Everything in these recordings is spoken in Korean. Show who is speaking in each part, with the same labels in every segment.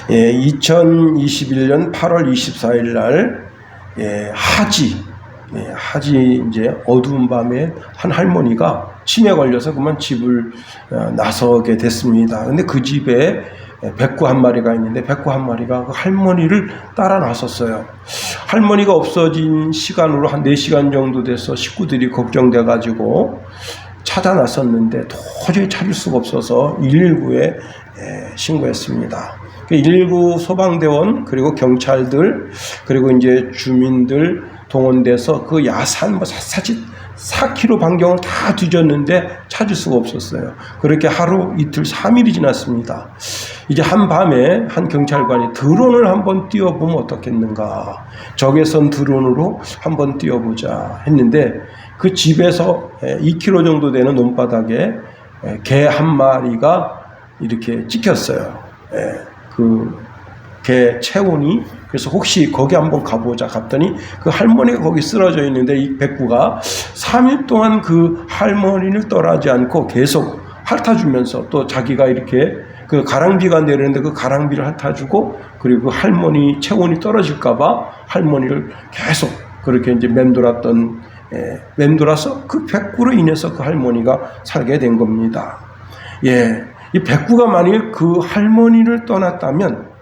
Speaker 1: 2021년 8월 24일 날 하지 이제 어두운 밤에 한 할머니가 치매에 걸려서 그만 집을 나서게 됐습니다. 근데 그 집에 백구 한 마리가 있는데 백구 한 마리가 그 할머니를 따라 나섰어요. 할머니가 없어진 시간으로 한 4시간 정도 돼서 식구들이 걱정돼 가지고 찾아 나섰는데 도저히 찾을 수가 없어서 119에 신고했습니다. 119 소방대원 그리고 경찰들 그리고 이제 주민들 동원돼서 그 야산 샅샅이 4km 반경을 다 뒤졌는데 찾을 수가 없었어요. 그렇게 하루 이틀 3일이 지났습니다. 이제 한밤에 한 경찰관이 드론을 한번 띄워보면 어떻겠는가, 적외선 드론으로 한번 띄워보자 했는데 그 집에서 2km 정도 되는 논바닥에 개 한 마리가 이렇게 찍혔어요. 그 개 체온이. 그래서 혹시 거기 한번 가보자 갔더니 그 할머니가 거기 쓰러져 있는데 이 백구가 3일 동안 그 할머니를 떠나지 않고 계속 핥아주면서 또 자기가 이렇게 그 가랑비가 내리는데 그 가랑비를 핥아주고 그리고 그 할머니 체온이 떨어질까봐 할머니를 계속 그렇게 이제 맴돌아서 그 백구로 인해서 그 할머니가 살게 된 겁니다. 이 백구가 만일 그 할머니를 떠났다면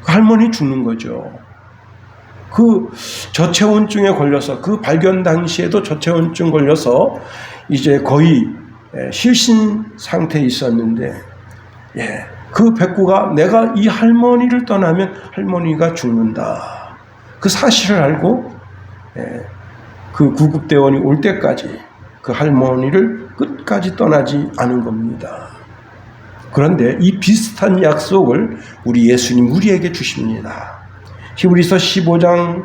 Speaker 1: 그 할머니 죽는 거죠. 그 저체온증에 걸려서 그 발견 당시에도 저체온증 걸려서 이제 거의 실신 상태에 있었는데 그 백구가 내가 이 할머니를 떠나면 할머니가 죽는다. 그 사실을 알고 그 구급대원이 올 때까지 그 할머니를 끝까지 떠나지 않은 겁니다. 그런데 이 비슷한 약속을 우리 예수님 우리에게 주십니다. 히브리서 15장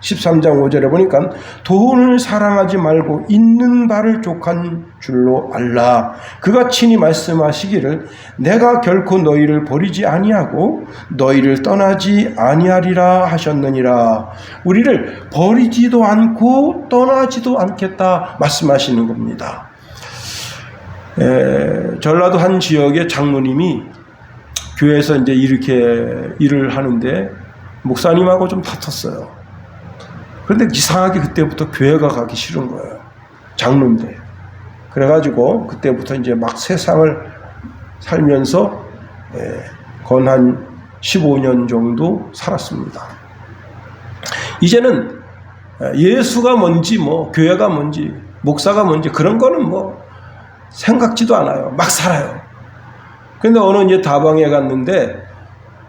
Speaker 1: 13장 5절에 보니까 돈을 사랑하지 말고 있는 바를 족한 줄로 알라. 그가 친히 말씀하시기를 내가 결코 너희를 버리지 아니하고 너희를 떠나지 아니하리라 하셨느니라. 우리를 버리지도 않고 떠나지도 않겠다 말씀하시는 겁니다. 전라도 한 지역의 장로님이 교회에서 이제 이렇게 일을 하는데 목사님하고 좀 다퉜어요. 그런데 이상하게 그때부터 교회가 가기 싫은 거예요. 장로인데. 그래가지고 그때부터 이제 막 세상을 살면서 건 한 15년 정도 살았습니다. 이제는 예수가 뭔지 교회가 뭔지 목사가 뭔지 그런 거는 생각지도 않아요. 막 살아요. 근데 어느 이제 다방에 갔는데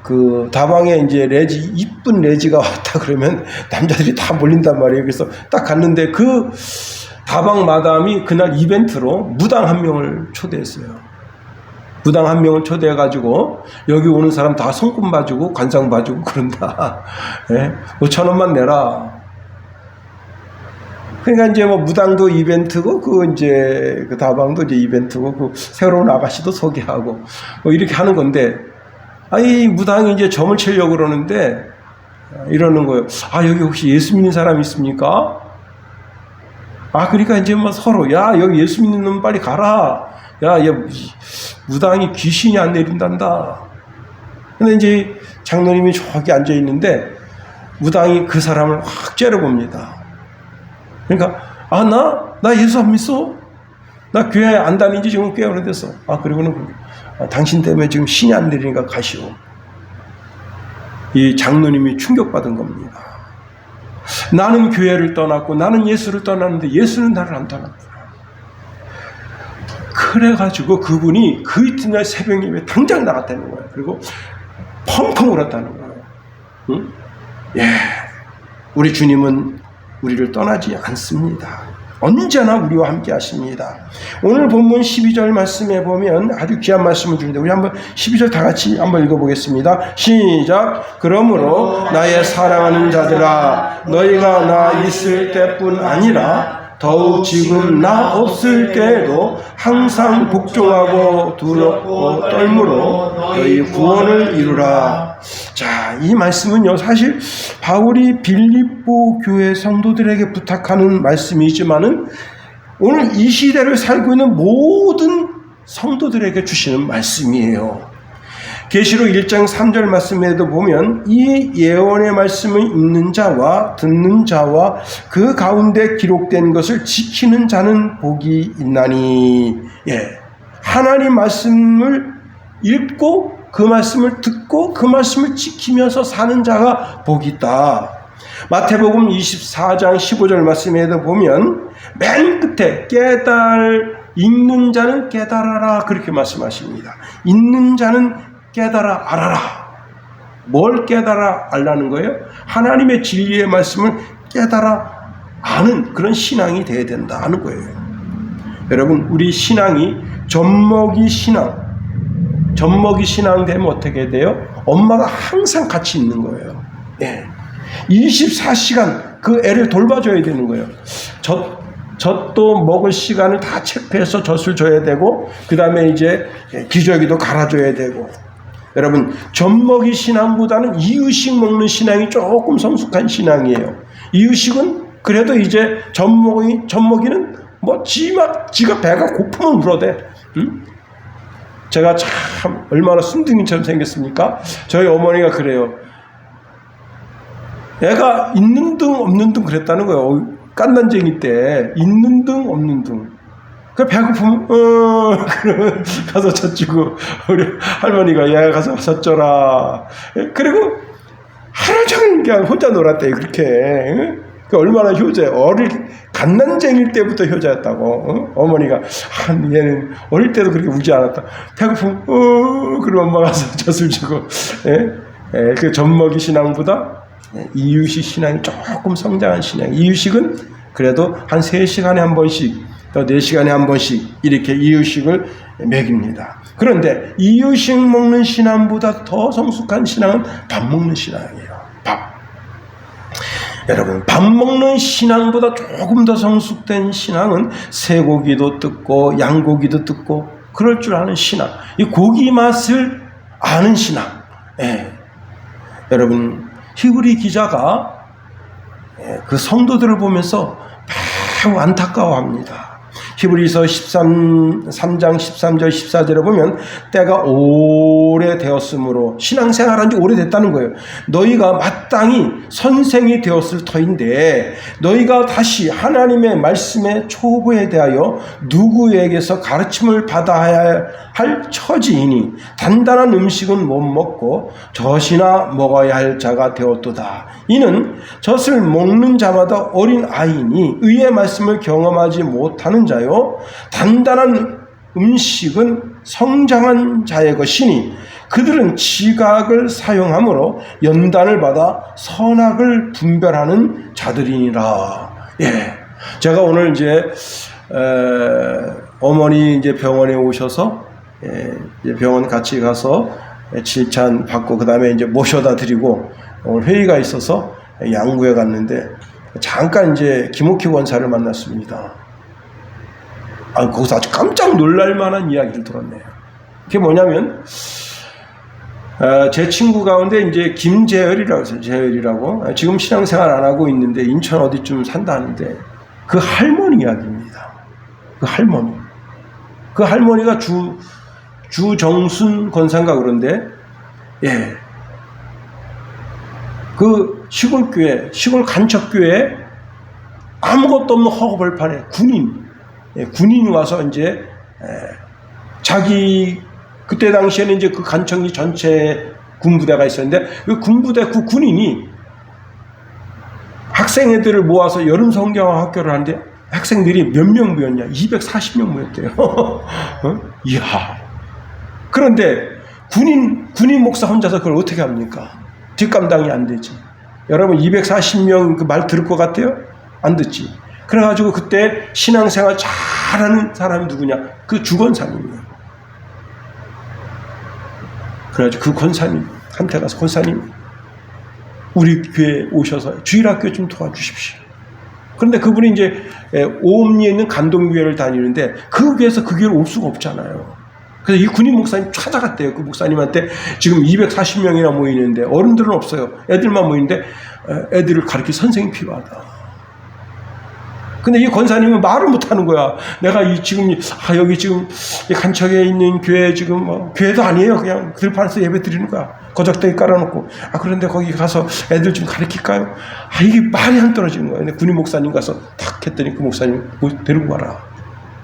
Speaker 1: 그 다방에 이제 이쁜 레지가 왔다 그러면 남자들이 다 몰린단 말이에요. 그래서 딱 갔는데 그 다방 마담이 그날 이벤트로 무당 한 명을 초대했어요. 무당 한 명을 초대해가지고 여기 오는 사람 다 손금 봐주고 관상 봐주고 그런다. 5,000원만 내라. 그러니까 이제 무당도 이벤트고 그 다방도 이제 이벤트고 그 새로운 아가씨도 소개하고 이렇게 하는 건데 이 무당이 이제 점을 치려고 그러는데 이러는 거예요. 여기 혹시 예수 믿는 사람 있습니까? 그러니까 이제 서로 여기 예수 믿는 놈 빨리 가라. 무당이 귀신이 안 내린단다. 근데 이제 장로님이 저기 앉아 있는데 무당이 그 사람을 확 째려봅니다. 그러니까 나 예수 안 믿어? 나 교회 안 다닌 지 지금 꽤 오래됐어. 그리고는 당신 때문에 지금 신이 안 내리니까 가시오. 이 장로님이 충격받은 겁니다. 나는 교회를 떠났고 나는 예수를 떠났는데 예수는 나를 안 떠났구나. 그래가지고 그분이 그 이튿날 새벽 예배 당장 나갔다는 거예요. 그리고 펑펑 울었다는 거예요. 응? 우리 주님은 우리를 떠나지 않습니다. 언제나 우리와 함께 하십니다. 오늘 본문 12절 말씀에 보면 아주 귀한 말씀을 주는데 우리 한번 12절 다 같이 한번 읽어보겠습니다. 시작. 그러므로 나의 사랑하는 자들아 너희가 나 있을 때뿐 아니라 더욱 지금 나 없을 때에도 항상 복종하고 두렵고 떨므로 너희 구원을 이루라. 자, 이 말씀은요 사실 바울이 빌립보 교회 성도들에게 부탁하는 말씀이지만은 오늘 이 시대를 살고 있는 모든 성도들에게 주시는 말씀이에요. 계시록 1장 3절 말씀에도 보면 이 예언의 말씀을 읽는 자와 듣는 자와 그 가운데 기록된 것을 지키는 자는 복이 있나니. 예, 하나님 말씀을 읽고 그 말씀을 듣고 그 말씀을 지키면서 사는 자가 복이 있다. 마태복음 24장 15절 말씀에도 보면 맨 끝에 읽는 자는 깨달아라 그렇게 말씀하십니다. 읽는 자는 깨달아 알아라. 뭘 깨달아 알라는 거예요? 하나님의 진리의 말씀을 깨달아 아는 그런 신앙이 돼야 된다는 거예요. 여러분, 우리 신앙이 젖먹이 신앙 되면 어떻게 돼요? 엄마가 항상 같이 있는 거예요. 예. 24시간 그 애를 돌봐줘야 되는 거예요. 젖도 먹을 시간을 다 체크해서 젖을 줘야 되고, 그 다음에 이제 기저귀도 갈아줘야 되고. 여러분, 젖먹이 신앙보다는 이유식 먹는 신앙이 조금 성숙한 신앙이에요. 이유식은 그래도 이제 젖먹이는 뭐 지가 배가 고프면 울어대. 응? 제가 참 얼마나 순둥이처럼 생겼습니까? 저희 어머니가 그래요. 애가 있는 둥 없는 둥 그랬다는 거예요. 깐난쟁이 때 있는 둥 없는 둥. 그 배고프면 그러면 가서 젖주고, 우리 할머니가 얘 가서 젖줘라. 그리고 하루 종일 그냥 혼자 놀았대요. 그렇게. 그 얼마나 효자예요. 갓난쟁일 때부터 효자였다고. 어머니가 얘는 어릴 때도 그렇게 울지 않았다. 배고프면 그럼 엄마가 가서 젖을 주고. 그 젖먹이 신앙보다 이유식 신앙이 조금 성장한 신앙. 이유식은 그래도 한 3시간에 한 번씩 또 4시간에 한 번씩 이렇게 이유식을 먹입니다. 그런데 이유식 먹는 신앙보다 더 성숙한 신앙은 밥 먹는 신앙이에요. 밥. 여러분, 밥 먹는 신앙보다 조금 더 성숙된 신앙은 쇠고기도 뜯고 양고기도 뜯고 그럴 줄 아는 신앙. 이 고기 맛을 아는 신앙. 여러분, 히브리 기자가 그 성도들을 보면서 매우 안타까워합니다. 히브리서 3장 13절 14절에 보면 때가 오래되었으므로, 신앙생활한 지 오래됐다는 거예요. 너희가 마땅히 선생이 되었을 터인데 너희가 다시 하나님의 말씀의 초보에 대하여 누구에게서 가르침을 받아야 할 처지이니 단단한 음식은 못 먹고 젖이나 먹어야 할 자가 되었도다. 이는 젖을 먹는 자마다 어린 아이니 의의 말씀을 경험하지 못하는 자요, 단단한 음식은 성장한 자의 것이니 그들은 지각을 사용함으로 연단을 받아 선악을 분별하는 자들이니라. 예, 제가 오늘 이제 어머니 이제 병원에 오셔서 이제 병원 같이 가서 칠찬 받고 그 다음에 이제 모셔다 드리고 오늘 회의가 있어서 양구에 갔는데 잠깐 이제 김옥희 원사를 만났습니다. 거기서 아주 깜짝 놀랄 만한 이야기를 들었네요. 그게 뭐냐면, 제 친구 가운데 이제 김재열이라고 해서, 재열이라고, 지금 신앙생활 안 하고 있는데 인천 어디쯤 산다는데, 그 할머니 이야기입니다. 그 할머니. 그 할머니가 주정순 권사인가 그런데, 예. 그 시골교회, 시골 간척교회 아무것도 없는 허허벌판에 군인이 와서 이제 자기 그때 당시에는 이제 그 간청이 전체 군부대가 있었는데 그 군부대 그 군인이 학생 애들을 모아서 여름 성경학 학교를 하는데 학생들이 몇 명 모였냐? 240명 모였대요. 이야. 그런데 군인 목사 혼자서 그걸 어떻게 합니까? 뒷감당이 안 되지. 여러분 240명 그 말 들을 것 같아요? 안 듣지. 그래가지고 그때 신앙생활 잘하는 사람이 누구냐? 그 주권사님이에요. 그래가지고 그 권사님한테 가서 권사님 우리 교회에 오셔서 주일학교 좀 도와주십시오. 그런데 그분이 이제 오음리에 있는 간동교회를 다니는데 그 교회에서 그 교회를 올 수가 없잖아요. 그래서 이 군인 목사님 찾아갔대요. 그 목사님한테 지금 240명이나 모이는데 어른들은 없어요. 애들만 모이는데 애들을 가르칠 선생님이 필요하다. 근데 이 권사님은 말을 못하는 거야. 내가 여기 지금 이 간척에 있는 교회 지금 교회도 아니에요. 그냥 들판에서 예배 드리는 거야. 거적대기 깔아놓고. 그런데 거기 가서 애들 좀 가르칠까요? 이게 말이 안 떨어지는 거야. 근데 군인 목사님 가서 탁 했더니 그 목사님 데리고 가라.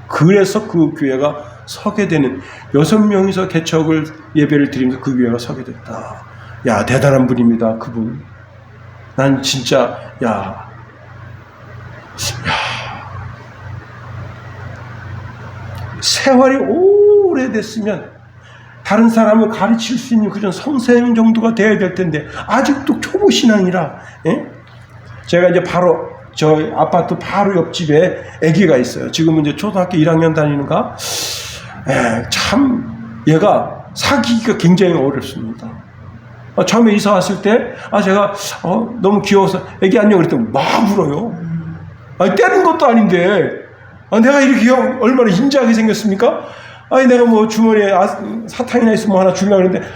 Speaker 1: 그래서 그 교회가 서게 되는 6명이서 개척을 예배를 드리면서 그 교회가 서게 됐다. 야, 대단한 분입니다. 그분. 난 진짜 세월이 오래됐으면 다른 사람을 가르칠 수 있는 그런 선생 정도가 돼야 될 텐데 아직도 초보 신앙이라. 제가 이제 바로 저희 아파트 바로 옆집에 아기가 있어요. 지금은 이제 초등학교 1학년 다니는가. 참 얘가 사귀기가 굉장히 어렵습니다. 처음에 이사 왔을 때 제가 너무 귀여워서 아기 안녕 그랬더니 막 울어요. 때린 것도 아닌데 내가 이렇게 얼마나 인자하게 생겼습니까? 내가 뭐 주머니에 사탕이나 있으면 하나 주려고 했는데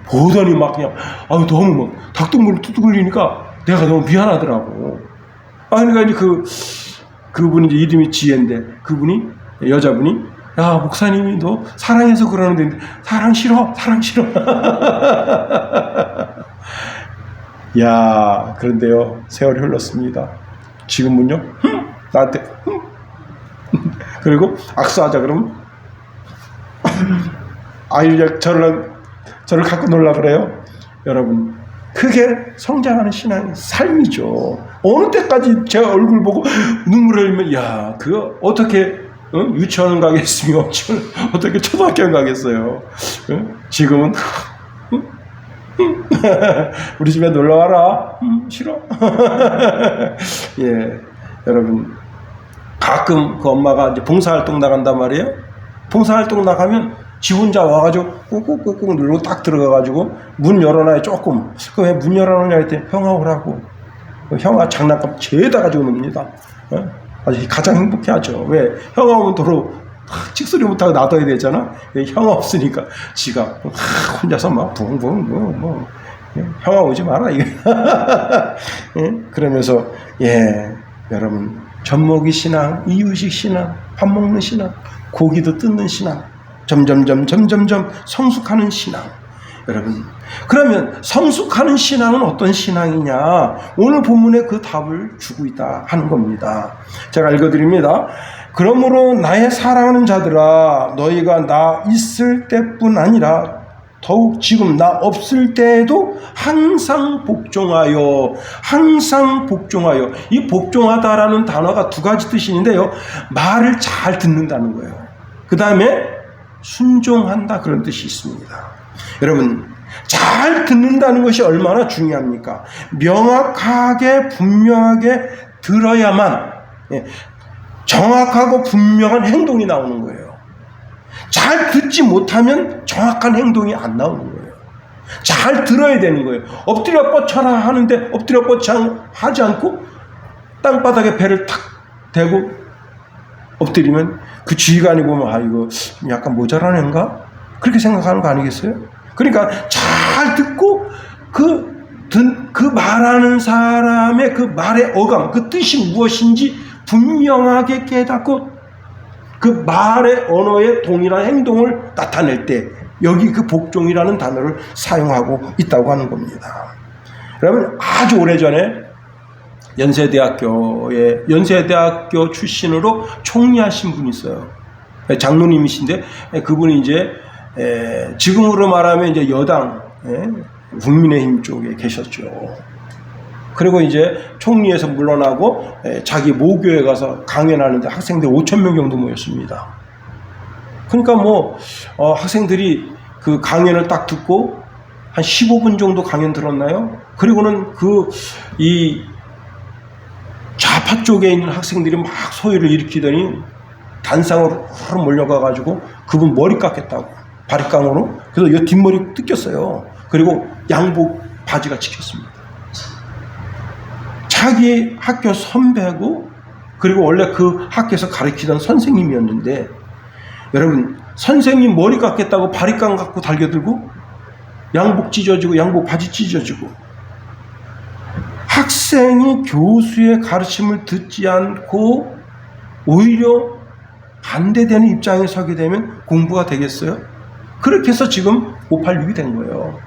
Speaker 1: 보더니 막 그냥 너무 막 닭똥물을 뚝뚝 흘리니까 내가 너무 미안하더라고. 그러니까 이제 그분이 이제 이름이 지혜인데 그분이 여자분이 목사님이 너 사랑해서 그러는데 사랑 싫어. 야, 그런데요 세월이 흘렀습니다. 지금은요 나한테 그리고 악수하자 그러면 저를 갖고 놀라 그래요. 여러분, 그게 성장하는 신앙의 삶이죠. 어느 때까지 제 얼굴 보고 눈물을 흘리면 그거 어떻게 유치원 가겠으며 어떻게 초등학교 가겠어요. 지금은 우리 집에 놀러와라. 싫어. 여러분, 가끔 그 엄마가 이제 봉사활동 나간단 말이에요. 봉사활동 나가면 지 혼자 와가지고 꾹꾹꾹꾹 누르고 딱 들어가가지고 문 열어놔요. 조금. 왜 문 열어놓냐 했더니 형아 오라고. 형아 장난감 죄다 가지고 놉니다. 아주 가장 행복해하죠. 왜? 형아 오면 도로 찍소리 못하고 놔둬야 되잖아. 형아 없으니까 지가 혼자서 막 붕붕 형아 오지 마라 이게. 그러면서 여러분, 젖먹이 신앙, 이유식 신앙, 밥 먹는 신앙, 고기도 뜯는 신앙, 점점 성숙하는 신앙. 여러분, 그러면 성숙하는 신앙은 어떤 신앙이냐? 오늘 본문에 그 답을 주고 있다 하는 겁니다. 제가 읽어드립니다. 그러므로 나의 사랑하는 자들아, 너희가 나 있을 때뿐 아니라 더욱 지금 나 없을 때에도 항상 복종하여. 이 복종하다라는 단어가 두 가지 뜻이 있는데요, 말을 잘 듣는다는 거예요. 그 다음에 순종한다, 그런 뜻이 있습니다. 여러분, 잘 듣는다는 것이 얼마나 중요합니까? 명확하게 분명하게 들어야만 정확하고 분명한 행동이 나오는 거예요. 잘 듣지 못하면 정확한 행동이 안 나오는 거예요. 잘 들어야 되는 거예요. 엎드려 뻗쳐라 하는데 엎드려 뻗쳐 하지 않고 땅바닥에 배를 탁 대고 엎드리면 그 주의관이 보면 이거 약간 모자란 애인가? 그렇게 생각하는 거 아니겠어요? 그러니까 잘 듣고 그 말하는 사람의 그 말의 어감, 그 뜻이 무엇인지 분명하게 깨닫고 그 말의 언어의 동일한 행동을 나타낼 때 여기 그 복종이라는 단어를 사용하고 있다고 하는 겁니다. 여러분, 아주 오래전에 연세대학교 출신으로 총리하신 분이 있어요. 장로님이신데 그분이 이제 지금으로 말하면 이제 여당 국민의힘 쪽에 계셨죠. 그리고 이제 총리에서 물러나고 자기 모교에 가서 강연하는데 학생들 5,000명 정도 모였습니다. 그러니까 학생들이 그 강연을 딱 듣고 한 15분 정도 강연 들었나요? 그리고는 이 좌파 쪽에 있는 학생들이 막 소위를 일으키더니 단상으로 몰려가가지고 그분 머리 깎겠다고, 바리깡으로. 그래서 이 뒷머리 뜯겼어요. 그리고 양복 바지가 찍혔습니다. 자기 학교 선배고, 그리고 원래 그 학교에서 가르치던 선생님이었는데, 여러분, 선생님 머리 깎겠다고 바리깡 갖고 달겨들고 양복 찢어지고 양복 바지 찢어지고 학생이 교수의 가르침을 듣지 않고 오히려 반대되는 입장에 서게 되면 공부가 되겠어요? 그렇게 해서 지금 586이 된 거예요.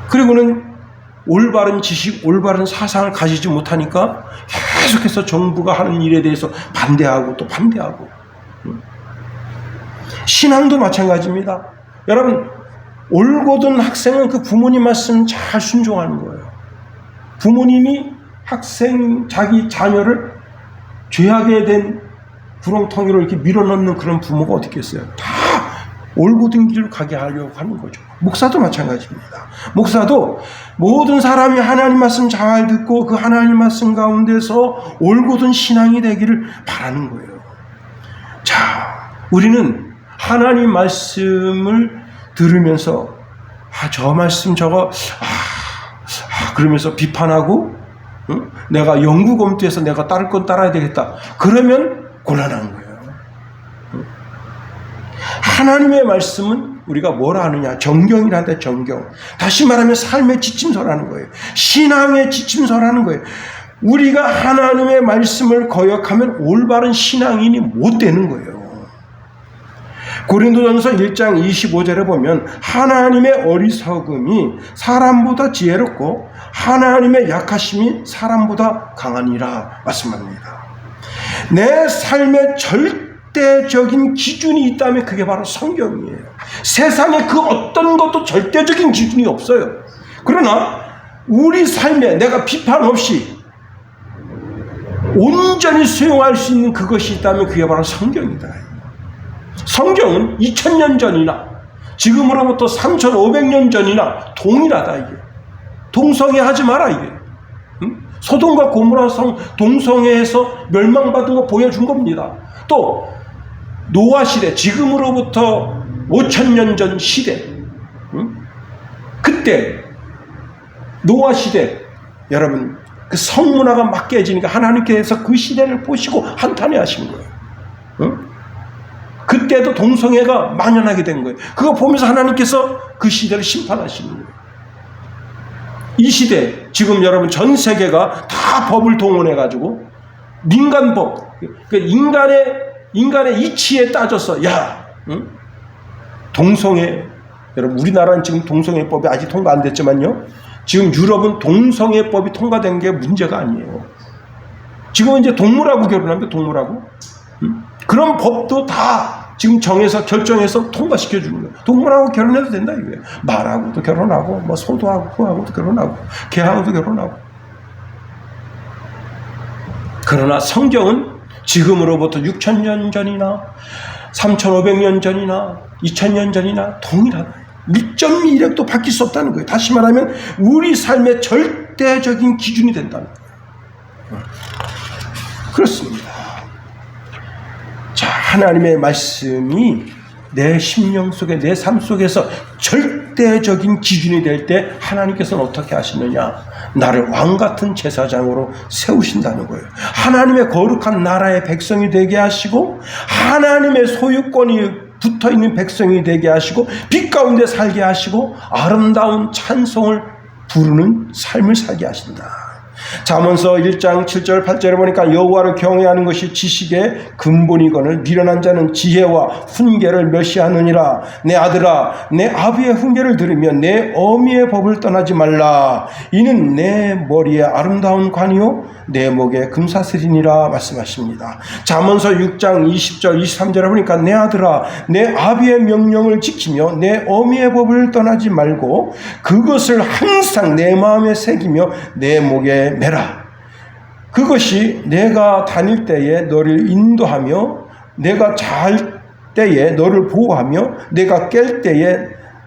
Speaker 1: 그리고는 올바른 지식, 올바른 사상을 가지지 못하니까 계속해서 정부가 하는 일에 대해서 반대하고 또 반대하고. 신앙도 마찬가지입니다. 여러분, 올곧은 학생은 그 부모님 말씀 잘 순종하는 거예요. 부모님이 자기 자녀를 죄악에 된 구렁텅이로 이렇게 밀어넣는 그런 부모가 어디 있겠어요? 다 올곧은 길로 가게 하려고 하는 거죠. 목사도 마찬가지입니다. 목사도 모든 사람이 하나님 말씀 잘 듣고 그 하나님 말씀 가운데서 올곧은 신앙이 되기를 바라는 거예요. 자, 우리는 하나님 말씀을 들으면서 저 말씀 저거 그러면서 비판하고 내가 영구 검토해서 내가 따를 건 따라야 되겠다. 그러면 곤란한 거예요. 하나님의 말씀은 우리가 뭐라 하느냐? 정경이란다. 정경. 다시 말하면 삶의 지침서라는 거예요. 신앙의 지침서라는 거예요. 우리가 하나님의 말씀을 거역하면 올바른 신앙인이 못 되는 거예요. 고린도전서 1장 25절에 보면 하나님의 어리석음이 사람보다 지혜롭고 하나님의 약하심이 사람보다 강하니라 말씀합니다. 내 삶의 절대적인 기준이 있다면 그게 바로 성경이에요. 세상에 그 어떤 것도 절대적인 기준이 없어요. 그러나 우리 삶에 내가 비판 없이 온전히 수용할 수 있는 그것이 있다면 그게 바로 성경이다. 성경은 2000년 전이나 지금으로부터 3500년 전이나 동일하다. 이게 동성애하지 마라. 이게 소돔과 고모라 동성애에서 멸망받은 거 보여준 겁니다. 또 노아 시대, 지금으로부터 5000년 전 시대, 그때 노아 시대, 여러분 그 성문화가 막 깨지니까 하나님께서 그 시대를 보시고 한탄해 하신 거예요. 그때도 동성애가 만연하게 된 거예요. 그거 보면서 하나님께서 그 시대를 심판하시는 거예요. 이 시대, 지금 여러분 전 세계가 다 법을 동원해가지고 민간법, 인간의 이치에 따져서 동성애, 여러분 우리나라는 지금 동성애법이 아직 통과 안 됐지만요, 지금 유럽은 동성애법이 통과된 게 문제가 아니에요. 지금 이제 동물하고 결혼합니다. 동물하고. 그런 법도 다 지금 정해서 결정해서 통과시켜 주는 거예요. 동물하고 결혼해도 된다 이거예요. 말하고도 결혼하고, 뭐 소도하고 후하고도 결혼하고, 개하고도 결혼하고. 그러나 성경은 지금으로부터 6000년 전이나 3500년 전이나 2000년 전이나 동일하다. 1.1획도 바뀔 수 없다는 거예요. 다시 말하면 우리 삶의 절대적인 기준이 된다는 거예요. 그렇습니다. 자, 하나님의 말씀이 내 심령 속에, 내 삶 속에서 절대적인 기준이 될 때 하나님께서는 어떻게 하시느냐? 나를 왕같은 제사장으로 세우신다는 거예요. 하나님의 거룩한 나라의 백성이 되게 하시고 하나님의 소유권이 붙어있는 백성이 되게 하시고 빛 가운데 살게 하시고 아름다운 찬송을 부르는 삶을 살게 하신다. 잠언서 1장 7절 8절에 보니까 여호와를 경외하는 것이 지식의 근본이거늘 미련한 자는 지혜와 훈계를 멸시하느니라. 내 아들아, 내 아비의 훈계를 들으며 내 어미의 법을 떠나지 말라. 이는 내 머리에 아름다운 관이요 내 목에 금사슬이니라 말씀하십니다. 잠언서 6장 20절 23절에 보니까 내 아들아, 내 아비의 명령을 지키며 내 어미의 법을 떠나지 말고 그것을 항상 내 마음에 새기며 내 목에 매라. 그것이 내가 다닐 때에 너를 인도하며 내가 잘 때에 너를 보호하며 내가 깰 때에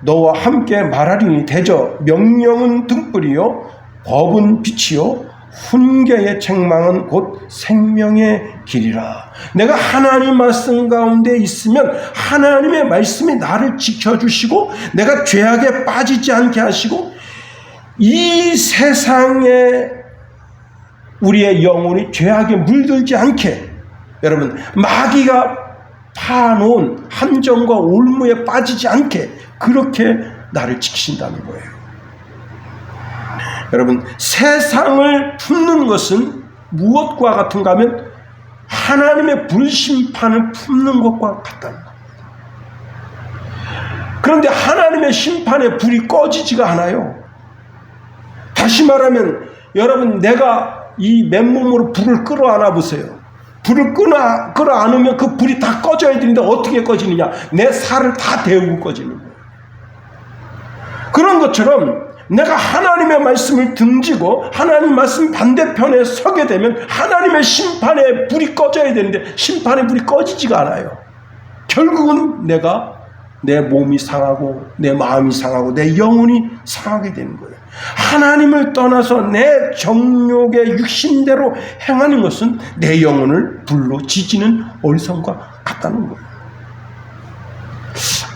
Speaker 1: 너와 함께 말하리니 대저 명령은 등불이요 법은 빛이요 훈계의 책망은 곧 생명의 길이라. 내가 하나님 말씀 가운데 있으면 하나님의 말씀이 나를 지켜주시고 내가 죄악에 빠지지 않게 하시고 이 세상에 우리의 영혼이 죄악에 물들지 않게, 여러분 마귀가 파놓은 함정과 올무에 빠지지 않게 그렇게 나를 지키신다는 거예요. 여러분, 세상을 품는 것은 무엇과 같은가 하면 하나님의 불심판을 품는 것과 같다는 겁니다. 그런데 하나님의 심판의 불이 꺼지지가 않아요. 다시 말하면 여러분, 내가 이 맨몸으로 불을 끌어안아 보세요. 불을 끌어안으면 그 불이 다 꺼져야 되는데 어떻게 꺼지느냐? 내 살을 다 데우고 꺼지는 거예요. 그런 것처럼 내가 하나님의 말씀을 등지고 하나님 말씀 반대편에 서게 되면 하나님의 심판의 불이 꺼져야 되는데 심판의 불이 꺼지지가 않아요. 결국은 내가 내 몸이 상하고 내 마음이 상하고 내 영혼이 상하게 되는 거예요. 하나님을 떠나서 내 정욕의 육신대로 행하는 것은 내 영혼을 불로 지지는 어리석음과 같다는 거예요.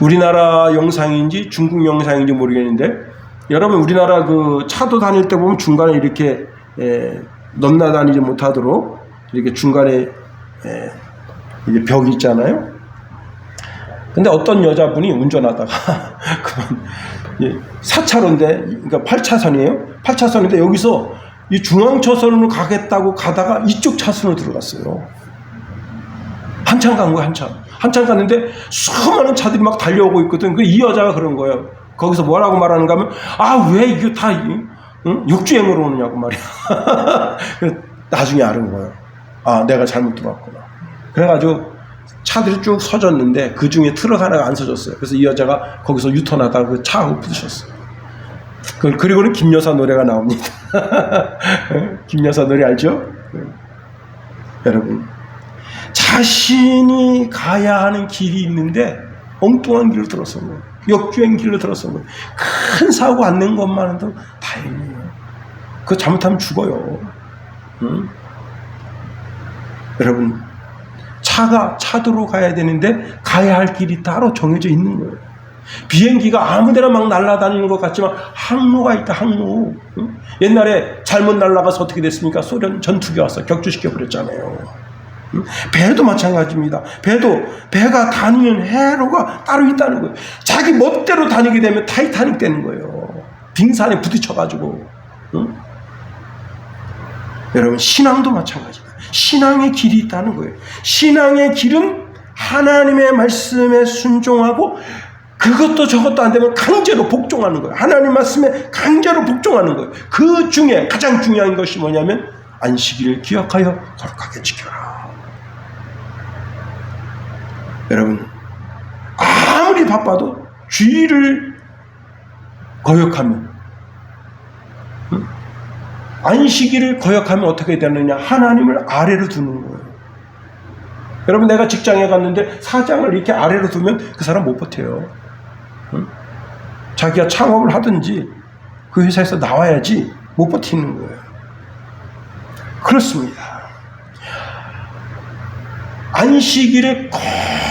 Speaker 1: 우리나라 영상인지 중국 영상인지 모르겠는데, 여러분, 우리나라 그 차도 다닐 때 보면 중간에 이렇게 넘나다니지 못하도록 이렇게 중간에 이게 벽이 있잖아요. 근데 어떤 여자분이 운전하다가 그만 4차로인데, 그러니까 8차선이에요. 8차선인데 여기서 이 중앙차선으로 가겠다고 가다가 이쪽 차선으로 들어갔어요. 한참 간 거예요, 한참 갔는데 수많은 차들이 막 달려오고 있거든. 이 여자가 그런 거예요. 거기서 뭐라고 말하는가 하면, 왜 이거 다 역주행으로 오느냐고 말이야. 나중에 알은 거예요. 내가 잘못 들어왔구나. 그래가지고 차들이 쭉 서졌는데 그 중에 트럭 하나가 안 서졌어요. 그래서 이 여자가 거기서 유턴하다가 그 차하고 부딪혔어요. 그리고는 김여사 노래가 나옵니다. 김여사 노래 알죠? 여러분, 자신이 가야 하는 길이 있는데 엉뚱한 길로 들어선 거예요. 역주행 길로 들어선 거예요. 큰 사고 안 낸 것만 해도 다행이에요. 그거 잘못하면 죽어요. 여러분, 차가 차도로 가야 되는데 가야 할 길이 따로 정해져 있는 거예요. 비행기가 아무데나 막 날아다니는 것 같지만 항로가 있다, 항로. 옛날에 잘못 날아가서 어떻게 됐습니까? 소련 전투기 와서 격추시켜 버렸잖아요. 배도 마찬가지입니다. 배가 다니는 해로가 따로 있다는 거예요. 자기 멋대로 다니게 되면 타이타닉 되는 거예요. 빙산에 부딪혀가지고. 여러분, 신앙도 마찬가지입니다. 신앙의 길이 있다는 거예요. 신앙의 길은 하나님의 말씀에 순종하고 그것도 저것도 안 되면 강제로 복종하는 거예요. 하나님 말씀에 강제로 복종하는 거예요. 그 중에 가장 중요한 것이 뭐냐면 안식일을 기억하여 거룩하게 지켜라. 여러분, 아무리 바빠도 주의를 거역하면, 안식일을 거역하면 어떻게 되느냐? 하나님을 아래로 두는 거예요. 여러분, 내가 직장에 갔는데 사장을 이렇게 아래로 두면 그 사람 못 버텨요. 자기가 창업을 하든지 그 회사에서 나와야지 못 버티는 거예요. 그렇습니다. 안식일을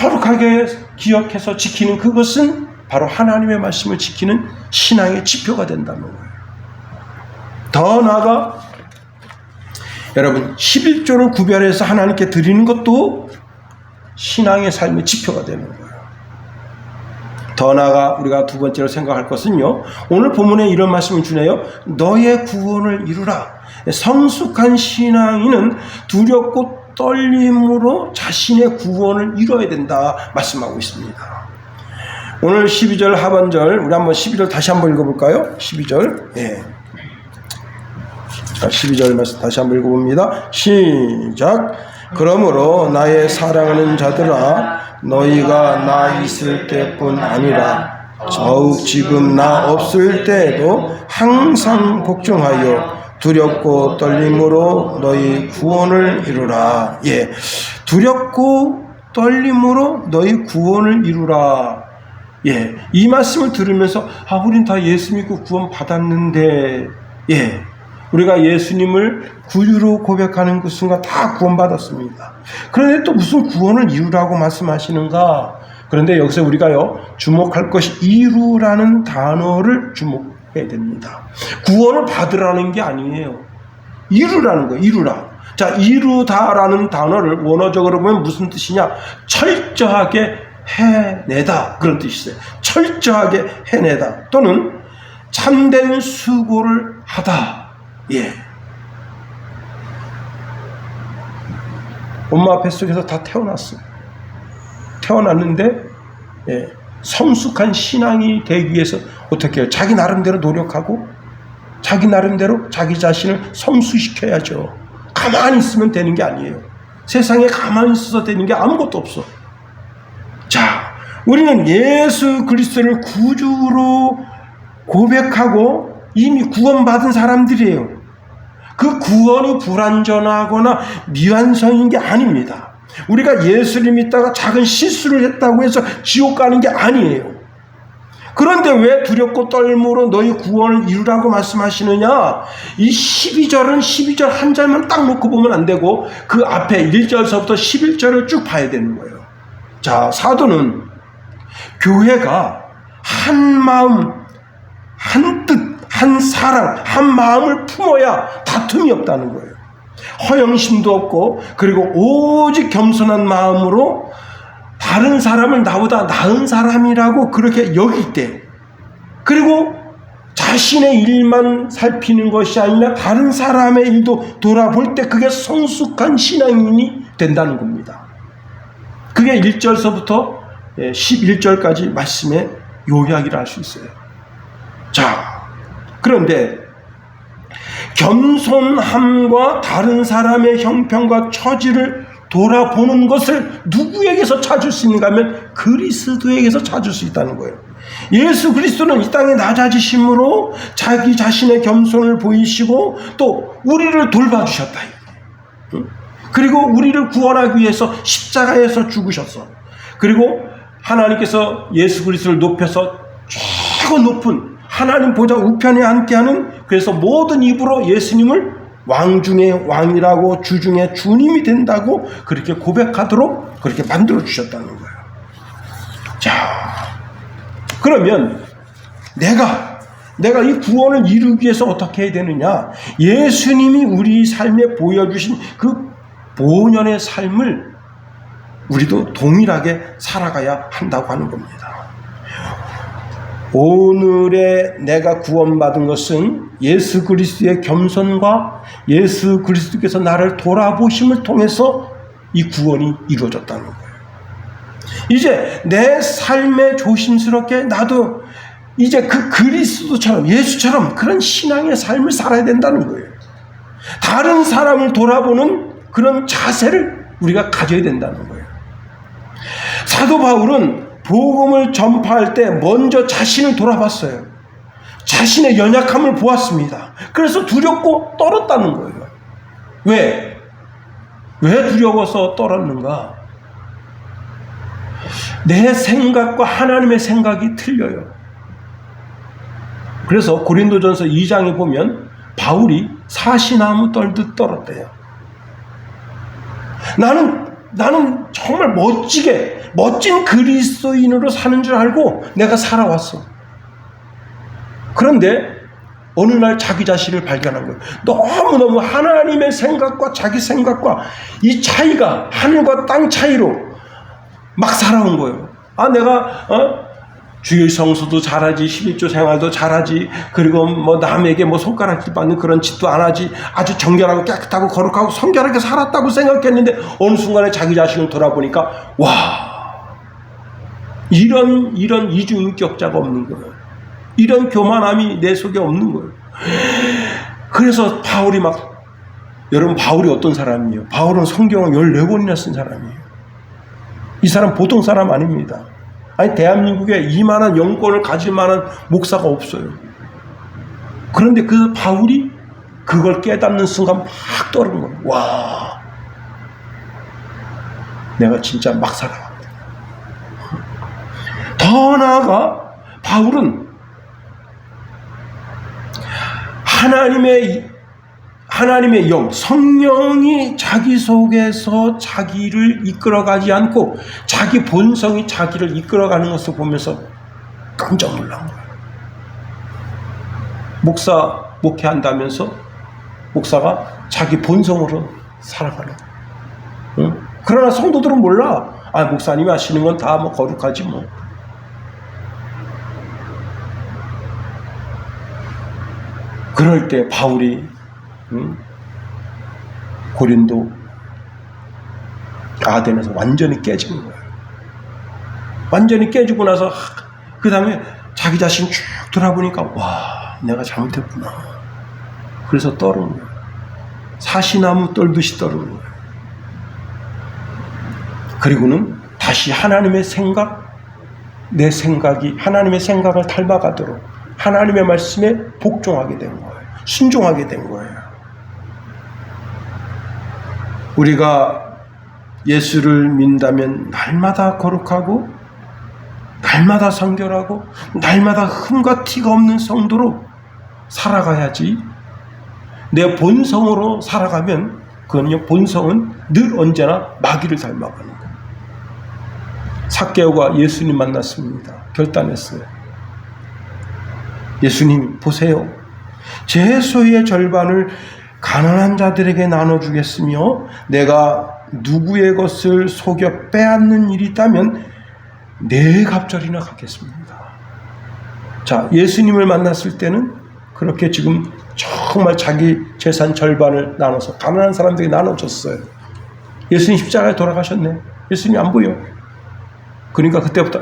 Speaker 1: 거룩하게 기억해서 지키는 그것은 바로 하나님의 말씀을 지키는 신앙의 지표가 된다는 거예요. 더 나아가 여러분, 11조를 구별해서 하나님께 드리는 것도 신앙의 삶의 지표가 되는 거예요. 더 나아가 우리가 두 번째로 생각할 것은요, 오늘 본문에 이런 말씀을 주네요. 너의 구원을 이루라. 성숙한 신앙인은 두렵고 떨림으로 자신의 구원을 이뤄야 된다 말씀하고 있습니다. 오늘 12절 하반절, 우리 한번 12절 다시 한번 읽어볼까요? 12절. 12절 말씀 다시 한번 읽어봅니다. 시작. 그러므로 나의 사랑하는 자들아, 너희가 나 있을 때뿐 아니라 더욱 지금 나 없을 때에도 항상 복종하여 두렵고 떨림으로 너희 구원을 이루라. 두렵고 떨림으로 너희 구원을 이루라. 이 말씀을 들으면서 우린 다 예수 믿고 구원 받았는데, 우리가 예수님을 구주로 고백하는 그 순간 다 구원받았습니다. 그런데 또 무슨 구원을 이루라고 말씀하시는가? 그런데 여기서 우리가요, 주목할 것이 이루라는 단어를 주목해야 됩니다. 구원을 받으라는 게 아니에요. 이루라는 거예요. 이루라. 자, 이루다라는 단어를 원어적으로 보면 무슨 뜻이냐? 철저하게 해내다, 그런 뜻이 있어요. 철저하게 해내다, 또는 참된 수고를 하다. 예. 엄마 뱃속에서 다 태어났어요. 태어났는데 성숙한 신앙이 되기 위해서 어떻게 해요? 자기 나름대로 노력하고 자기 나름대로 자기 자신을 성숙시켜야죠. 가만히 있으면 되는 게 아니에요. 세상에 가만히 있어서 되는 게 아무것도 없어. 자, 우리는 예수 그리스도를 구주로 고백하고 이미 구원받은 사람들이에요. 그 구원이 불완전하거나 미완성인 게 아닙니다. 우리가 예수를 믿다가 작은 실수를 했다고 해서 지옥 가는 게 아니에요. 그런데 왜 두렵고 떨므로 너희 구원을 이루라고 말씀하시느냐? 이 12절은 12절 한 절만 딱 놓고 보면 안 되고 그 앞에 1절서부터 11절을 쭉 봐야 되는 거예요. 자, 사도는 교회가 한 마음, 한 뜻, 한 사랑, 한 마음을 품어야 다툼이 없다는 거예요. 허영심도 없고, 그리고 오직 겸손한 마음으로 다른 사람을 나보다 나은 사람이라고 그렇게 여길 때, 그리고 자신의 일만 살피는 것이 아니라 다른 사람의 일도 돌아볼 때 그게 성숙한 신앙인이 된다는 겁니다. 그게 1절서부터 11절까지 말씀의 요약이라 할 수 있어요. 자, 그런데 겸손함과 다른 사람의 형편과 처지를 돌아보는 것을 누구에게서 찾을 수 있는가 하면 그리스도에게서 찾을 수 있다는 거예요. 예수 그리스도는 이 땅에 낮아지심으로 자기 자신의 겸손을 보이시고 또 우리를 돌봐주셨다. 그리고 우리를 구원하기 위해서 십자가에서 죽으셨어. 그리고 하나님께서 예수 그리스도를 높여서 최고 높은 하나님 보좌 우편에 앉게하는, 그래서 모든 입으로 예수님을 왕 중에 왕이라고 주 중에 주님이 된다고 그렇게 고백하도록 그렇게 만들어 주셨다는 거예요. 자, 그러면 내가 이 구원을 이루기 위해서 어떻게 해야 되느냐? 예수님이 우리 삶에 보여주신 그 본연의 삶을 우리도 동일하게 살아가야 한다고 하는 겁니다. 오늘의 내가 구원받은 것은 예수 그리스도의 겸손과 예수 그리스도께서 나를 돌아보심을 통해서 이 구원이 이루어졌다는 거예요. 이제 내 삶에 조심스럽게 나도 이제 그 그리스도처럼, 예수처럼 그런 신앙의 삶을 살아야 된다는 거예요. 다른 사람을 돌아보는 그런 자세를 우리가 가져야 된다는 거예요. 사도 바울은 복음을 전파할 때 먼저 자신을 돌아봤어요. 자신의 연약함을 보았습니다. 그래서 두렵고 떨었다는 거예요. 왜 두려워서 떨었는가? 내 생각과 하나님의 생각이 틀려요. 그래서 고린도전서 2장에 보면 바울이 사시나무 떨듯 떨었대요. 나는 정말 멋진 그리스도인으로 사는 줄 알고 내가 살아왔어. 그런데 어느 날 자기 자신을 발견한 거예요. 너무너무 하나님의 생각과 자기 생각과 이 차이가 하늘과 땅 차이로 막 살아온 거예요. 내가 주일 성수도 잘하지, 11조 생활도 잘하지, 그리고 남에게 손가락질 받는 그런 짓도 안 하지, 아주 정결하고 깨끗하고 거룩하고 성결하게 살았다고 생각했는데 어느 순간에 자기 자신을 돌아보니까 이런 이중인격자가 없는 거예요. 이런 교만함이 내 속에 없는 거예요. 그래서 여러분 바울이 어떤 사람이에요? 바울은 성경을 14권이나 쓴 사람이에요. 이 사람 보통 사람 아닙니다. 대한민국에 이만한 영권을 가질 만한 목사가 없어요. 그런데 그 바울이 그걸 깨닫는 순간 막 떠오른 거예요. 내가 진짜 막 살아왔다. 더 나아가 바울은 하나님의 영, 성령이 자기 속에서 자기를 이끌어가지 않고 자기 본성이 자기를 이끌어가는 것을 보면서 깜짝 놀란 거예요. 목회한다면서 목사가 자기 본성으로 살아가는 거예요. 그러나 성도들은 몰라. 목사님이 하시는 건 다 거룩하지 뭐. 그럴 때 바울이 고린도 아덴에서 완전히 깨진 거예요. 완전히 깨지고 나서 그 다음에 자기 자신 쭉 돌아보니까 와, 내가 잘못했구나. 그래서 떨은 거예요. 사시나무 떨듯이 떨은 거예요. 그리고는 다시 하나님의 생각, 내 생각이 하나님의 생각을 닮아가도록 하나님의 말씀에 복종하게 된 거예요. 순종하게 된 거예요. 우리가 예수를 믿는다면 날마다 거룩하고 날마다 성결하고 날마다 흠과 티가 없는 성도로 살아가야지. 내 본성으로 살아가면 그건요, 본성은 늘 언제나 마귀를 닮아가는 거예요. 삭개오가 예수님 만났습니다. 결단했어요. 예수님 보세요. 제 소유의 절반을 가난한 자들에게 나눠주겠으며 내가 누구의 것을 속여 빼앗는 일이 있다면 네 갑절이나 갚겠습니다. 자, 예수님을 만났을 때는 그렇게 지금 정말 자기 재산 절반을 나눠서 가난한 사람들에게 나눠줬어요. 예수님 십자가에 돌아가셨네. 예수님이 안 보여. 그러니까 그때부터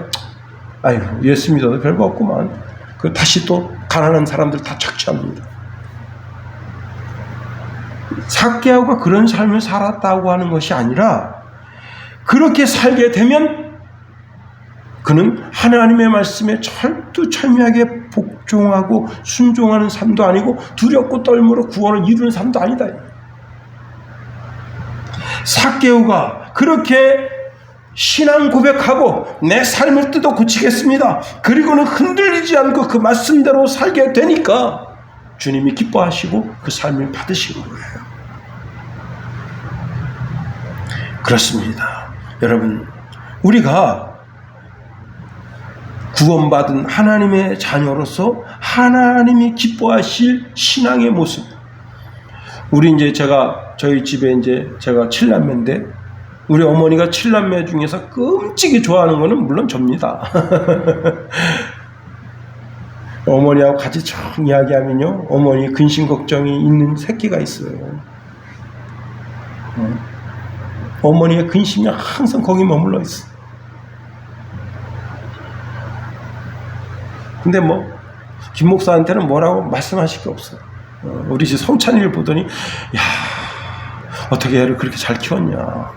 Speaker 1: 아유, 예수 믿어도 별거 없구만. 그 다시 또 가난한 사람들 다 착취합니다. 삭개오가 그런 삶을 살았다고 하는 것이 아니라 그렇게 살게 되면 그는 하나님의 말씀에 철두철미하게 복종하고 순종하는 삶도 아니고 두렵고 떨므로 구원을 이루는 삶도 아니다. 삭개오가 그렇게 신앙 고백하고 내 삶을 뜯어 고치겠습니다. 그리고는 흔들리지 않고 그 말씀대로 살게 되니까 주님이 기뻐하시고 그 삶을 받으시는 거예요. 그렇습니다. 여러분, 우리가 구원받은 하나님의 자녀로서 하나님이 기뻐하실 신앙의 모습. 우리 이제 저희 집에 이제 제가 7남매인데 우리 어머니가 7남매 중에서 끔찍이 좋아하는 거는 물론 접니다. 어머니하고 같이 참 이야기하면요, 어머니 근심 걱정이 있는 새끼가 있어요. 어머니의 근심이 항상 거기 머물러 있어. 근데 김 목사한테는 뭐라고 말씀하실 게 없어요. 우리 집 성찬이를 보더니, 야, 어떻게 애를 그렇게 잘 키웠냐.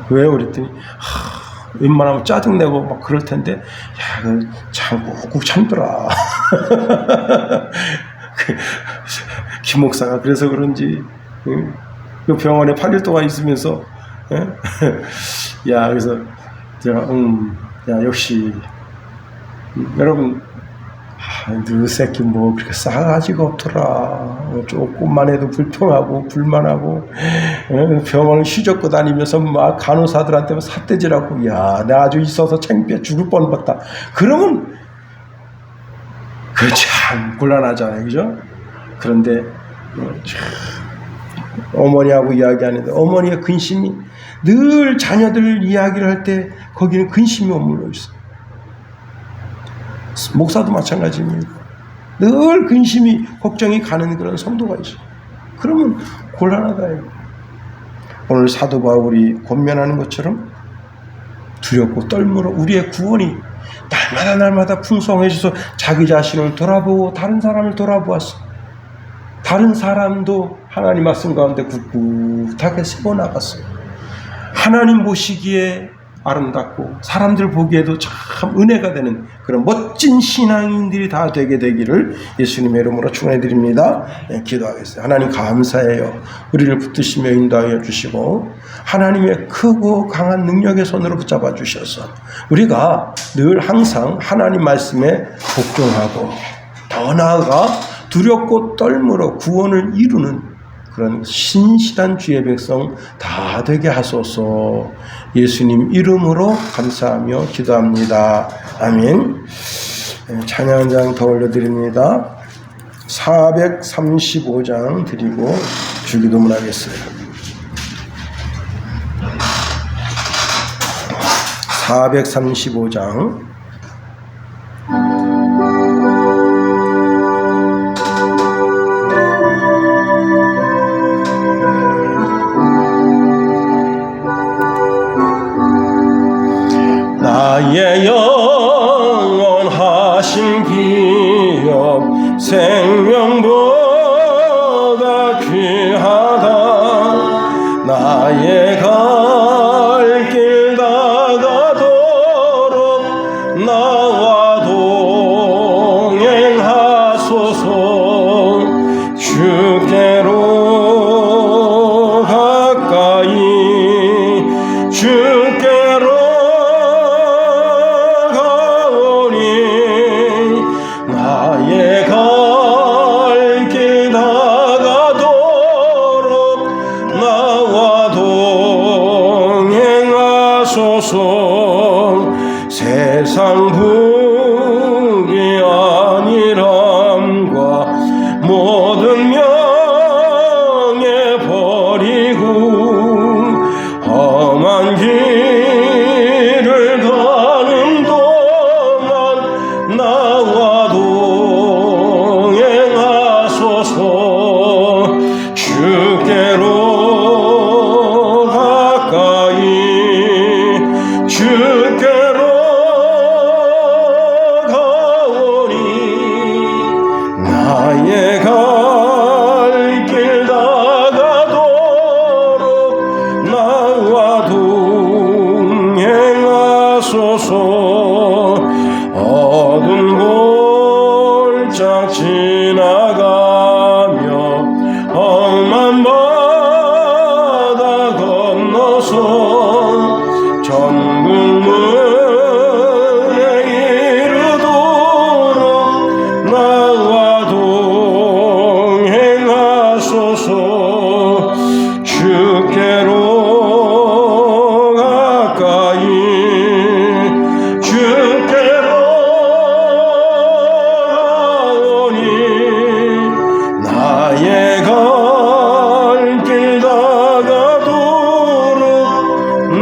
Speaker 1: 왜? 그랬더니, 웬만하면 짜증내고 막 그럴 텐데, 야, 참 꾹꾹 참더라. 김 목사가 그래서 그런지, 그 병원에 8일 동안 있으면서, 야, 그래서 제가, 야, 역시, 여러분, 너 새끼 그렇게 싸가지가 없더라. 조금만 해도 불평하고 불만하고 병원을 휘젓고 다니면서 막 간호사들한테 삿대질하고, 야, 나 아주 있어서 창피해 죽을 뻔봤다. 그러면 그 참 곤란하잖아요, 그죠? 그런데 어머니하고 이야기하는데 어머니의 근심이 늘 자녀들 이야기를 할 때 거기는 근심이 머물러 있어요. 목사도 마찬가지입니다. 늘 근심이 걱정이 가는 그런 성도가 있어요. 그러면 곤란하다. 오늘 사도 바울이 권면하는 것처럼 두렵고 떨므로 우리의 구원이 날마다 풍성해져서 자기 자신을 돌아보고 다른 사람을 돌아보았어. 다른 사람도 하나님 말씀 가운데 꿋꿋하게 세워나갔어요. 하나님 보시기에 아름답고 사람들 보기에도 참 은혜가 되는 그런 멋진 신앙인들이 다 되게 되기를 예수님의 이름으로 축원해 드립니다. 기도하겠습니다. 하나님 감사해요. 우리를 붙드시며 인도하여 주시고 하나님의 크고 강한 능력의 손으로 붙잡아 주셔서 우리가 늘 항상 하나님 말씀에 복종하고 더 나아가 두렵고 떨므로 구원을 이루는 그런 신실한 주의 백성 다 되게 하소서. 예수님 이름으로 감사하며 기도합니다. 아멘. 찬양 한 장 더 올려드립니다. 435장 드리고 주기도문 하겠어요. 435장 나와 동행하소서. 주께로 가까이 주께로 가오니 나의 갈 길 다가도록 나와 동행하소서. 세상 부귀 안일함과 모든 명예 버리고 험한 길을 가는 동안 나와 동행하소서. 주께로 가까이 주께로 가오니 나의 갈 길 다가도록 나와 동행하소서. 어두운 골짝 지나가며 험한 바다 건너서 천국문에 이르도록 나와 동행하소서. 주께로 가까이 주께로 가오니 나의 갈 길 다가도록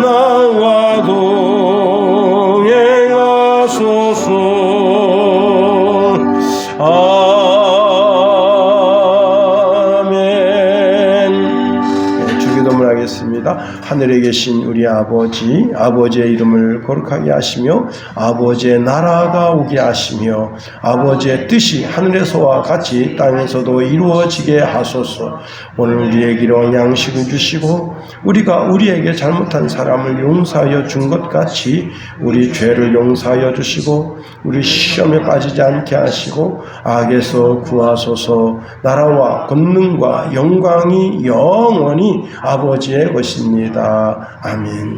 Speaker 1: 나와 동행하소서. 아멘. 주기도문 하겠습니다. 하늘에 계신 우리 아버지, 아버지의 이름을 거룩하게 하시며 아버지의 나라가 오게 하시며 아버지의 뜻이 하늘에서와 같이 땅에서도 이루어지게 하소서. 오늘 우리에게 일용할 양식을 주시고 우리가 우리에게 잘못한 사람을 용서하여 준 것 같이 우리 죄를 용서하여 주시고 우리 시험에 빠지지 않게 하시고 악에서 구하소서. 나라와 권능과 영광이 영원히 아버지의 것입니다. 아멘.